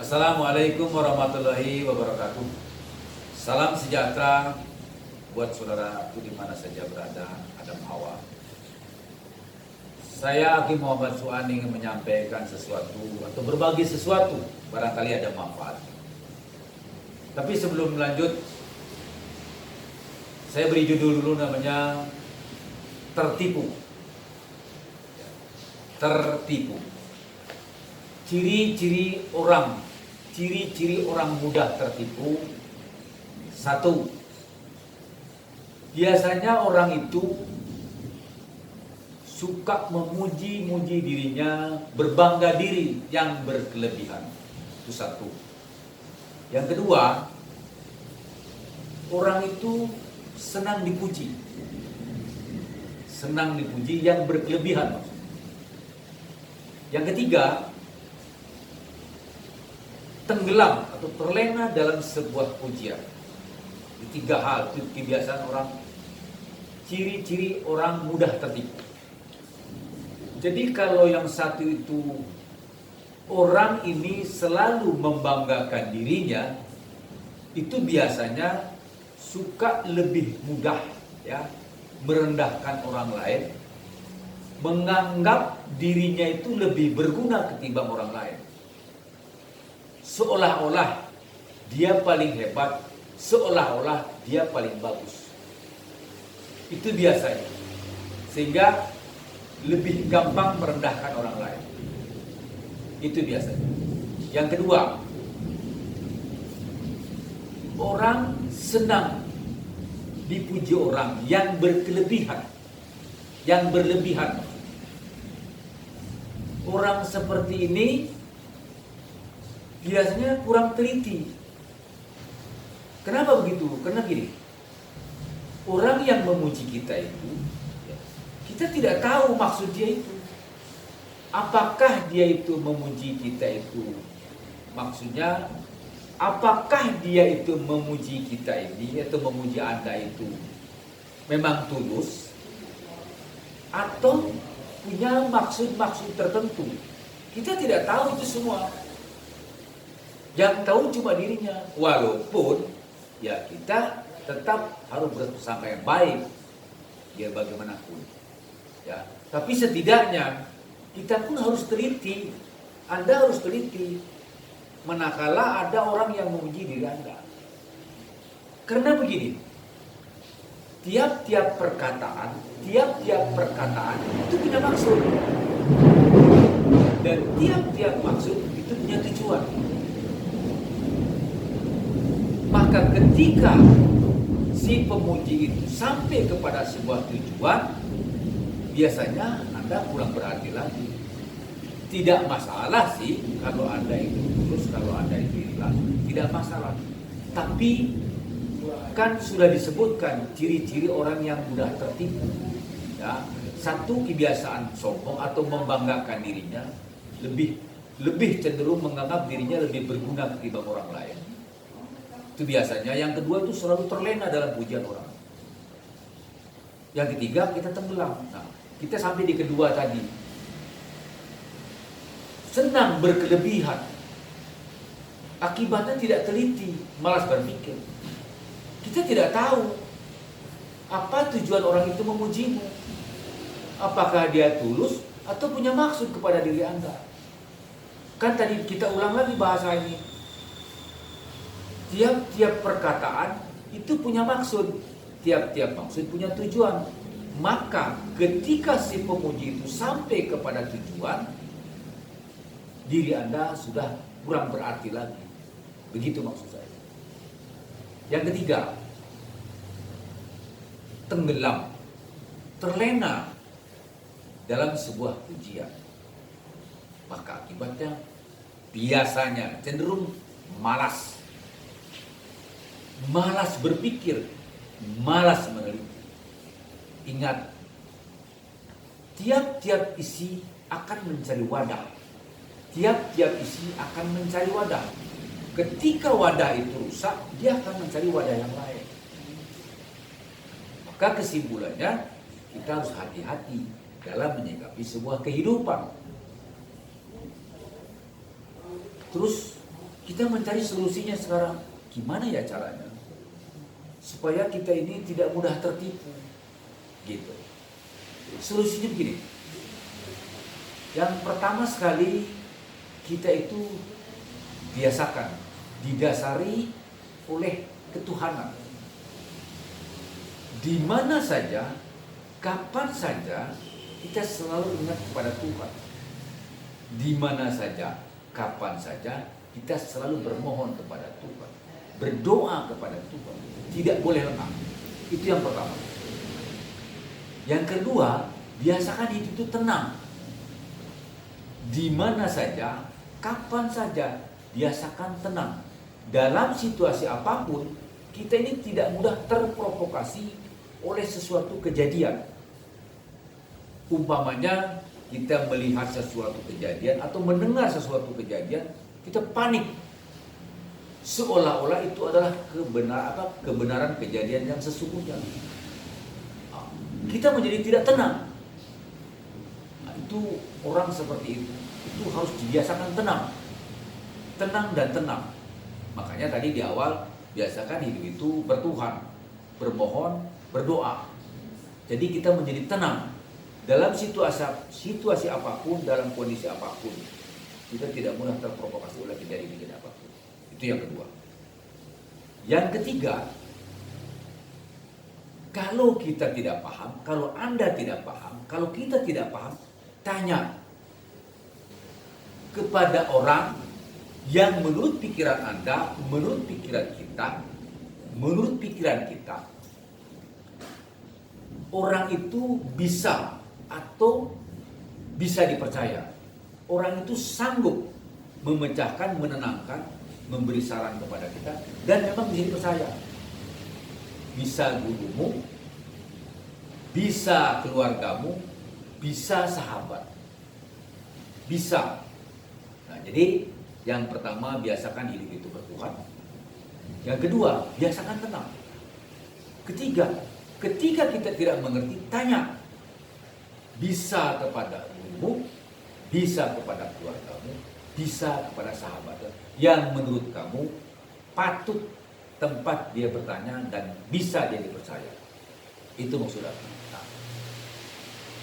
Assalamualaikum warahmatullahi wabarakatuh. Salam sejahtera buat saudaraku di mana saja berada, Adam Hawa. Saya Hakim Muhammad Suani ingin menyampaikan sesuatu atau berbagi sesuatu, barangkali ada manfaat. Tapi sebelum lanjut, saya beri judul dulu, namanya Tertipu. Tertipu. Ciri-ciri orang mudah tertipu. Satu, biasanya orang itu suka memuji-muji dirinya, berbangga diri yang berkelebihan. Itu satu. Yang kedua, orang itu senang dipuji. Senang dipuji yang berkelebihan. Yang ketiga, tenggelam atau terlena dalam sebuah pujian. Tiga hal itu kebiasaan orang, ciri-ciri orang mudah tertipu. Jadi kalau yang satu itu, orang ini selalu membanggakan dirinya, itu biasanya suka lebih mudah ya merendahkan orang lain, menganggap dirinya itu lebih berguna ketimbang orang lain. Seolah-olah dia paling hebat, seolah-olah dia paling bagus. Itu biasanya. Sehingga lebih gampang merendahkan orang lain. Itu biasanya. Yang kedua, orang senang dipuji orang yang berkelebihan. Yang berlebihan. Orang seperti ini biasanya kurang teliti. Kenapa begitu? Karena gini, orang yang memuji kita itu, kita tidak tahu maksud dia itu. Apakah dia itu memuji kita itu maksudnya, apakah dia itu memuji kita ini atau memuji Anda itu memang tulus, atau punya maksud-maksud tertentu. Kita tidak tahu itu semua. Yang tahu cuma dirinya. Walaupun ya kita tetap harus bersangka yang baik, biar bagaimanapun. Ya, tapi setidaknya kita pun harus teliti. Anda harus teliti. Manakala ada orang yang memuji diri Anda. Karena begini, tiap-tiap perkataan itu punya maksud. Dan tiap-tiap maksud itu punya tujuan. Maka ketika si pemuji itu sampai kepada sebuah tujuan, biasanya Anda kurang berhati lagi. Tidak masalah sih kalau Anda itu tulus, kalau Anda itu ikhlas, tidak masalah. Tapi kan sudah disebutkan ciri-ciri orang yang mudah tertipu. Ya, satu, kebiasaan sombong atau membanggakan dirinya, lebih cenderung menganggap dirinya lebih berguna ketimbang orang lain. Itu biasanya. Yang kedua itu selalu terlena dalam pujian orang. Yang ketiga, kita tenggelam. Nah, kita sampai di kedua tadi. Senang berkelebihan. Akibatnya tidak teliti, malas berpikir. Kita tidak tahu apa tujuan orang itu memujimu. Apakah dia tulus atau punya maksud kepada diri Anda. Kan tadi kita ulang lagi bahasa ini. Tiap-tiap perkataan itu punya maksud. Tiap-tiap maksud punya tujuan. Maka ketika si pemuji itu sampai kepada tujuan, diri Anda sudah kurang berarti lagi. Begitu maksud saya. Yang ketiga, tenggelam, terlena dalam sebuah pujian. Maka akibatnya biasanya cenderung malas. Malas berpikir, malas meneliti. Ingat, tiap-tiap isi akan mencari wadah. Tiap-tiap isi akan mencari wadah. Ketika wadah itu rusak, dia akan mencari wadah yang lain. Maka kesimpulannya, kita harus hati-hati dalam menyikapi sebuah kehidupan. Terus Kita mencari solusinya sekarang. Gimana ya caranya? Supaya kita ini tidak mudah tertipu. Gitu. Solusinya begini. Yang pertama sekali, kita itu biasakan, didasari oleh ketuhanan. Di mana saja, kapan saja, kita selalu ingat kepada Tuhan. Di mana saja, kapan saja, kita selalu bermohon kepada Tuhan, berdoa kepada Tuhan, tidak boleh lengah. Itu yang pertama. Yang kedua, biasakan hidup itu tenang. Di mana saja, kapan saja, biasakan tenang. Dalam situasi apapun, kita ini tidak mudah terprovokasi oleh sesuatu kejadian. Umpamanya, kita melihat sesuatu kejadian atau mendengar sesuatu kejadian, kita panik, seolah-olah itu adalah kebenaran kejadian yang sesungguhnya. Kita menjadi tidak tenang. Itu orang seperti itu harus dibiasakan tenang dan tenang. Makanya tadi di awal, biasakan hidup itu bertuhan, bermohon, berdoa. Jadi kita menjadi tenang dalam situasi apapun, dalam kondisi apapun. Kita tidak mudah terprovokasi oleh kejadian apapun. Itu yang kedua. Yang ketiga, kalau kita tidak paham, kalau Anda tidak paham, kalau kita tidak paham, tanya kepada orang yang menurut pikiran Anda, menurut pikiran kita, orang itu bisa atau bisa dipercaya. Orang itu sanggup memecahkan, menenangkan, memberi saran kepada kita, dan memang bisa dipercaya. Bisa gurumu, bisa keluargamu, bisa sahabat. Bisa. Nah, jadi yang pertama, biasakan hidup itu bertuhan. Yang kedua, biasakan tenang. Ketiga, ketika kita tidak mengerti, tanya. Bisa kepada gurumu, bisa kepada keluargamu, bisa kepada sahabatmu yang menurut kamu patut tempat dia bertanya dan bisa dia dipercaya. Itu maksudnya. Nah,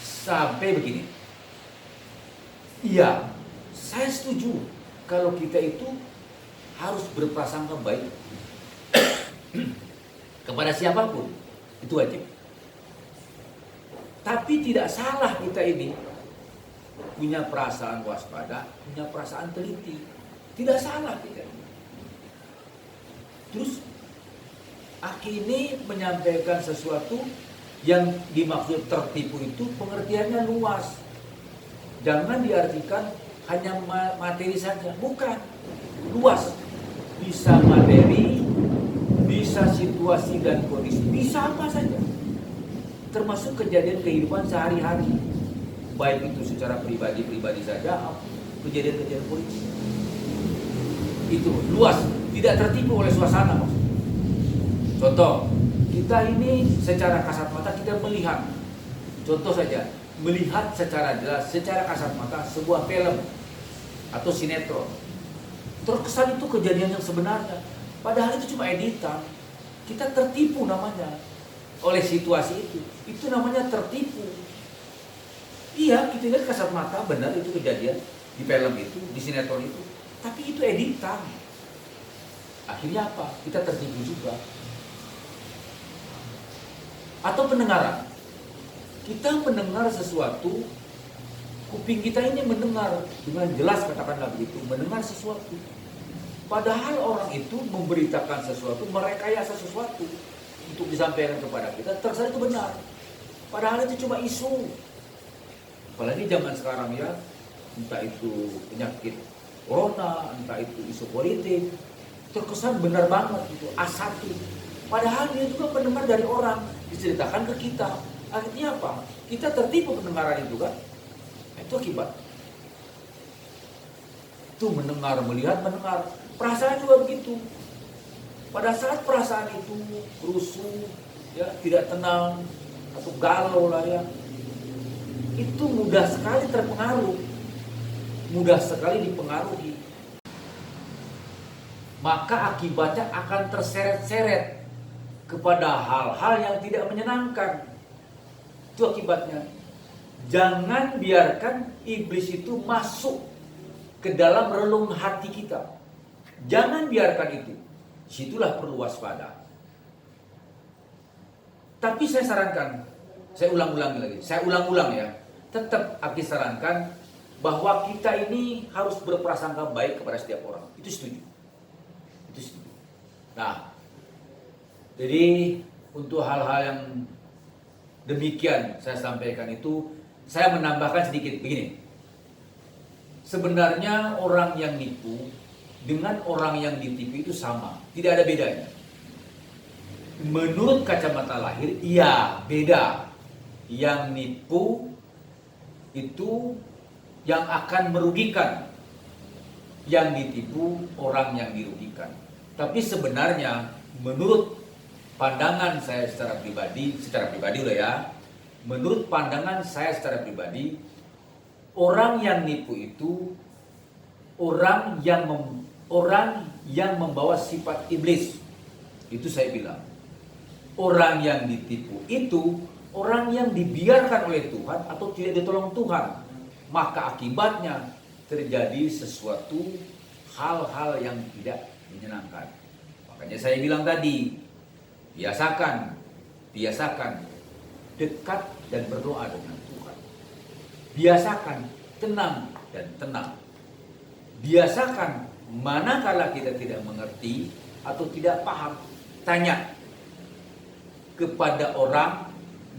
sampai begini. Iya, saya setuju kalau kita itu harus berprasangka baik kepada siapapun. Itu wajib. Tapi tidak salah kita ini punya perasaan waspada, punya perasaan teliti. Tidak salah kita. Terus Aki ini menyampaikan sesuatu yang dimaksud tertipu itu pengertiannya luas. Jangan diartikan hanya materi saja, bukan. Luas. Bisa materi, bisa situasi dan kondisi, bisa apa saja. Termasuk kejadian kehidupan sehari-hari. Baik itu secara pribadi saja, kejadian-kejadian politik. Itu luas, tidak tertipu oleh suasana maksudnya. Contoh, kita ini secara kasat mata kita melihat, contoh saja, melihat secara jelas, secara kasat mata sebuah film atau sinetron. Terkesan itu kejadian yang sebenarnya, padahal itu cuma editan. Kita tertipu namanya oleh situasi itu. Itu namanya tertipu. Iya, kita lihat kasat mata benar itu kejadian di film itu, di sinetron itu. Tapi itu editan. Akhirnya apa? Kita tertipu juga. Atau pendengaran. Kita mendengar sesuatu, kuping kita ini mendengar dengan jelas, katakanlah begitu, mendengar sesuatu. Padahal orang itu memberitakan sesuatu, merekayasa sesuatu untuk disampaikan kepada kita, terkesan itu benar. Padahal itu cuma isu. Apalagi zaman sekarang ya, entah itu penyakit corona, entah itu isu politik, terkesan benar banget itu A1. Padahal dia juga mendengar dari orang, diceritakan ke kita. Akhirnya apa? Kita tertipu pendengaran itu kan? Itu akibat. Itu mendengar, melihat, mendengar. Perasaan juga begitu. Pada saat perasaan itu rusuh, ya tidak tenang atau galau lah ya, itu mudah sekali terpengaruh, mudah sekali dipengaruhi. maka akibatnya akan terseret-seret kepada hal-hal yang tidak menyenangkan. Itu akibatnya. Jangan biarkan iblis itu masuk ke dalam relung hati kita. Jangan biarkan itu. Situlah perlu waspada. Tapi saya sarankan, saya ulang-ulang ya. Tetap Aki sarankan bahwa kita ini harus berprasangka baik kepada setiap orang. Itu setuju. Nah, jadi untuk hal-hal yang demikian saya sampaikan itu, saya menambahkan sedikit begini. Sebenarnya orang yang nipu dengan orang yang ditipu itu sama, tidak ada bedanya. Menurut kacamata lahir, iya beda. Yang nipu itu yang akan merugikan, yang ditipu orang yang dirugikan. Tapi sebenarnya menurut pandangan saya secara pribadi loh ya, menurut pandangan saya secara pribadi, orang yang nipu itu orang yang membawa sifat iblis. Itu saya bilang. Orang yang ditipu itu orang yang dibiarkan oleh Tuhan atau tidak ditolong Tuhan. Maka akibatnya terjadi sesuatu hal-hal yang tidak menyenangkan. Makanya saya bilang tadi, biasakan dekat dan berdoa dengan Tuhan. Biasakan tenang dan tenang. Biasakan manakala kita tidak mengerti atau tidak paham, tanya kepada orang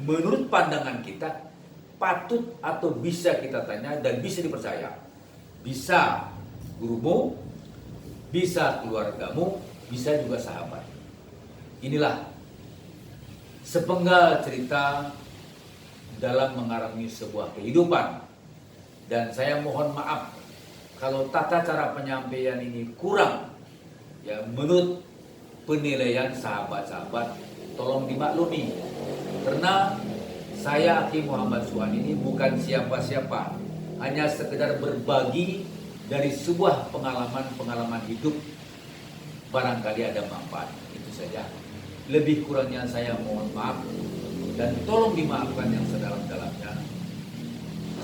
menurut pandangan kita patut atau bisa kita tanya dan bisa dipercaya. Bisa gurumu, bisa keluargamu, bisa juga sahabat. Inilah sepenggal cerita dalam mengarungi sebuah kehidupan. Dan saya mohon maaf kalau tata cara penyampaian ini kurang, ya menurut penilaian sahabat-sahabat, tolong dimaklumi. Karena saya Aki Muhammad Suhan ini bukan siapa-siapa, hanya sekedar berbagi dari sebuah pengalaman hidup. Barangkali ada manfaat, itu saja. Lebih kurangnya saya mohon maaf dan tolong dimaafkan yang sedalam-dalamnya.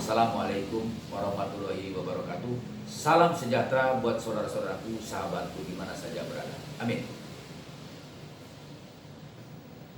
Assalamualaikum warahmatullahi wabarakatuh. Salam sejahtera buat saudara-saudaraku, sahabatku di mana saja berada. Amin.